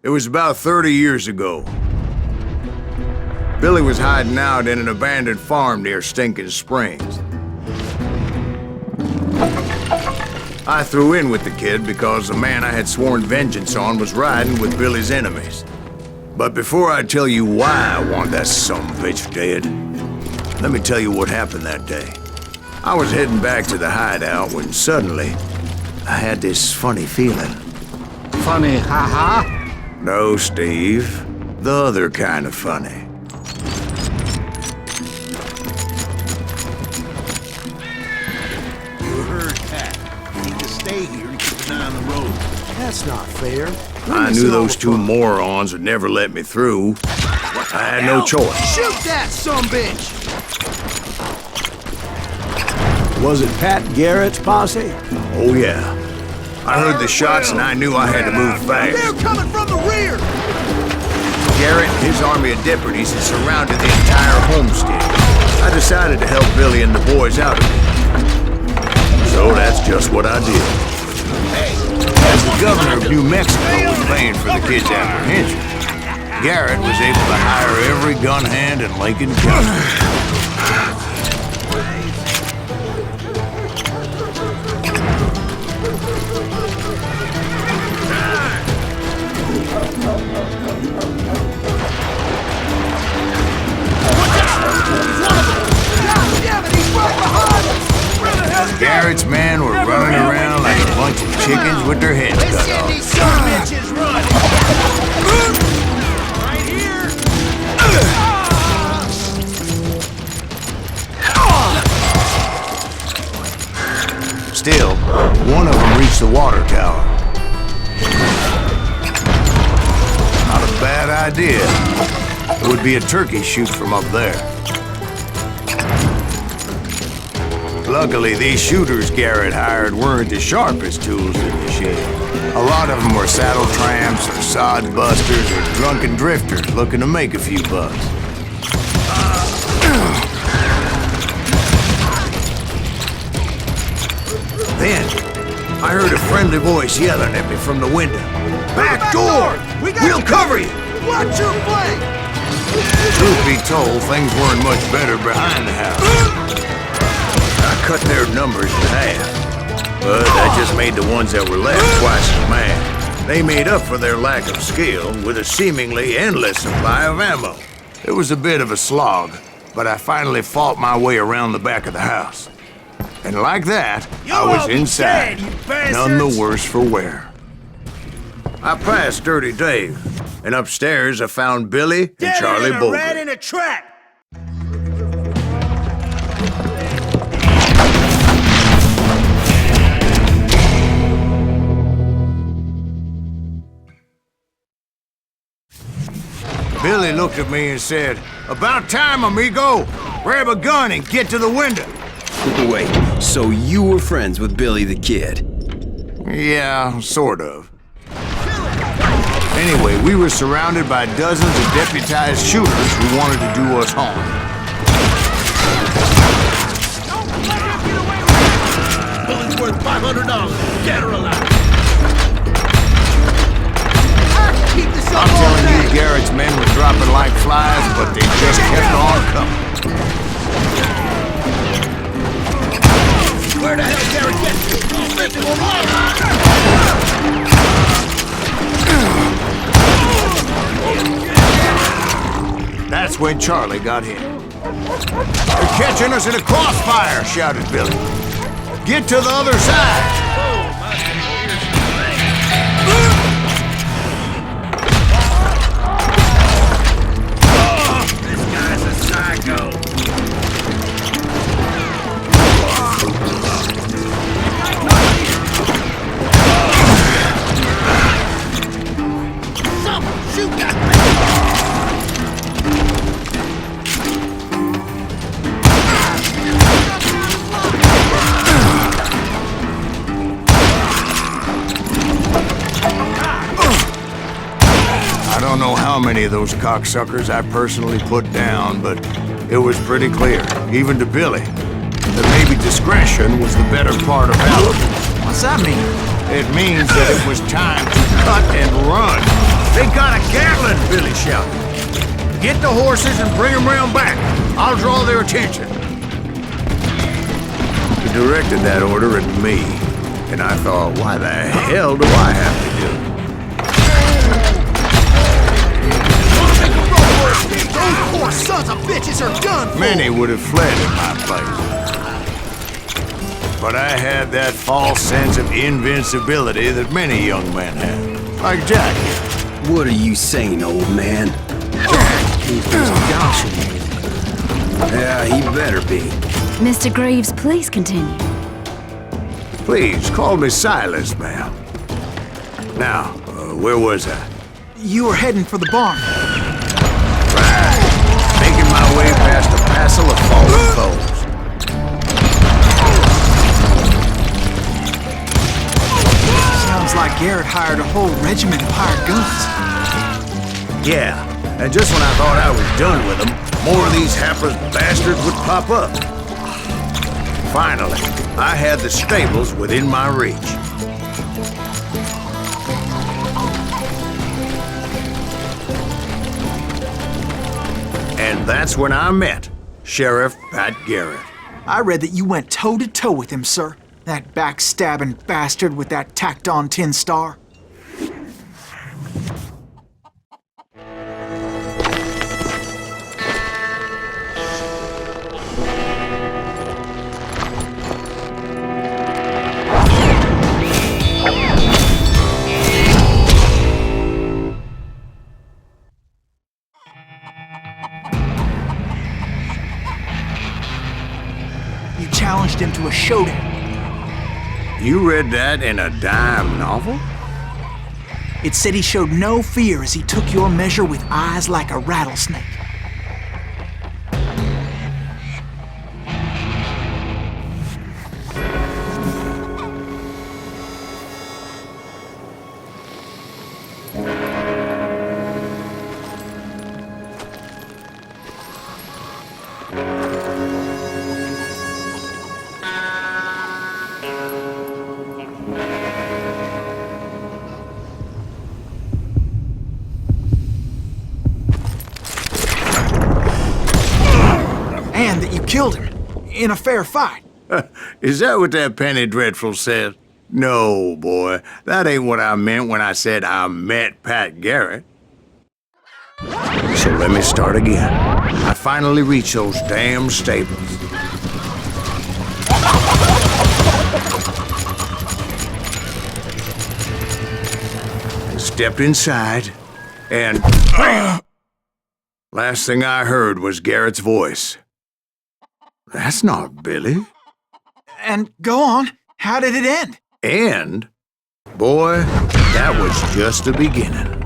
It was about 30 years ago. Billy was hiding out in an abandoned farm near Stinking Springs. I threw in with the kid because the man I had sworn vengeance on was riding with Billy's enemies. But before I tell you why I want that sumbitch dead, let me tell you what happened that day. I was heading back to the hideout when suddenly I had this funny feeling. Funny, haha? No, Steve. The other kind of funny. You heard Pat. You need to stay here and keep an eye on the road. That's not fair. I knew those two morons would never let me through. I had no choice. Shoot that sumbitch! Was it Pat Garrett's posse? Oh, yeah. I heard the shots and I knew I had to move fast. They're coming from the rear! Garrett and his army of deputies had surrounded the entire homestead. I decided to help Billy and the boys out of it. So that's just what I did. As the governor of New Mexico was paying for the kid's apprehension, Garrett was able to hire every gun hand in Lincoln County. Garrett's men were running around like a bunch of chickens with their heads cut off. These son bitches run! Right here! Still, one of them reached the water tower. Not a bad idea. It would be a turkey shoot from up there. Luckily, these shooters Garrett hired weren't the sharpest tools in the shed. A lot of them were saddle tramps or sod busters or drunken drifters looking to make a few bucks. Then, I heard a friendly voice yelling at me from the window. "Back door! We'll cover you!" Watch your flank! Truth be told, things weren't much better behind the house. I cut their numbers in half, but that just made the ones that were left twice as mad. They made up for their lack of skill with a seemingly endless supply of ammo. It was a bit of a slog, but I finally fought my way around the back of the house. And like that, I was inside, none the worse for wear. I passed Dirty Dave, and upstairs I found Billy and Charlie Bolger. Rat in a trap! Billy looked at me and said, "About time, amigo! Grab a gun and get to the window!" Wait, so you were friends with Billy the Kid? Yeah, sort of. Anyway, we were surrounded by dozens of deputized shooters who wanted to do us harm. Billy's worth $500. Get her alive. I'm telling you, Garrett's men were dropping like flies, but they just kept on coming. Where the hell Garrett gets you? Lift him That's when Charlie got hit. "They're catching us in a crossfire!" shouted Billy. "Get to the other side!" I don't know how many of those cocksuckers I personally put down, but it was pretty clear, even to Billy, that maybe discretion was the better part of valor. What's that mean? It means that it was time to cut and run. They got a Gatling, Billy shouted. Get the horses and bring them round back. I'll draw their attention. He directed that order at me, and I thought, why the hell do I have to do it? Those poor sons of bitches are done for! Many would have fled in my place. But I had that false sense of invincibility that many young men have. Like Jack. What are you saying, old man? He's just joshing me. Yeah, he better be. Mr. Greaves, please continue. Please, call me Silas, ma'am. Now, where was I? You were heading for the barn. Right. Making my way past a passel of fallen foes. Sounds like Garrett hired a whole regiment of hired guns. Yeah, and just when I thought I was done with them, more of these hapless bastards would pop up. Finally, I had the stables within my reach. And that's when I met Sheriff Pat Garrett. I read that you went toe-to-toe with him, sir. That backstabbing bastard with that tacked-on tin star. You challenged him to a showdown. You read that in a dime novel? It said he showed no fear as he took your measure with eyes like a rattlesnake. And that you killed him in a fair fight. Is that what that penny dreadful says? No, boy. That ain't what I meant when I said I met Pat Garrett. So let me start again. I finally reached those damn stables. I stepped inside, and last thing I heard was Garrett's voice. That's not Billy. And go on, how did it end? And, boy, that was just the beginning.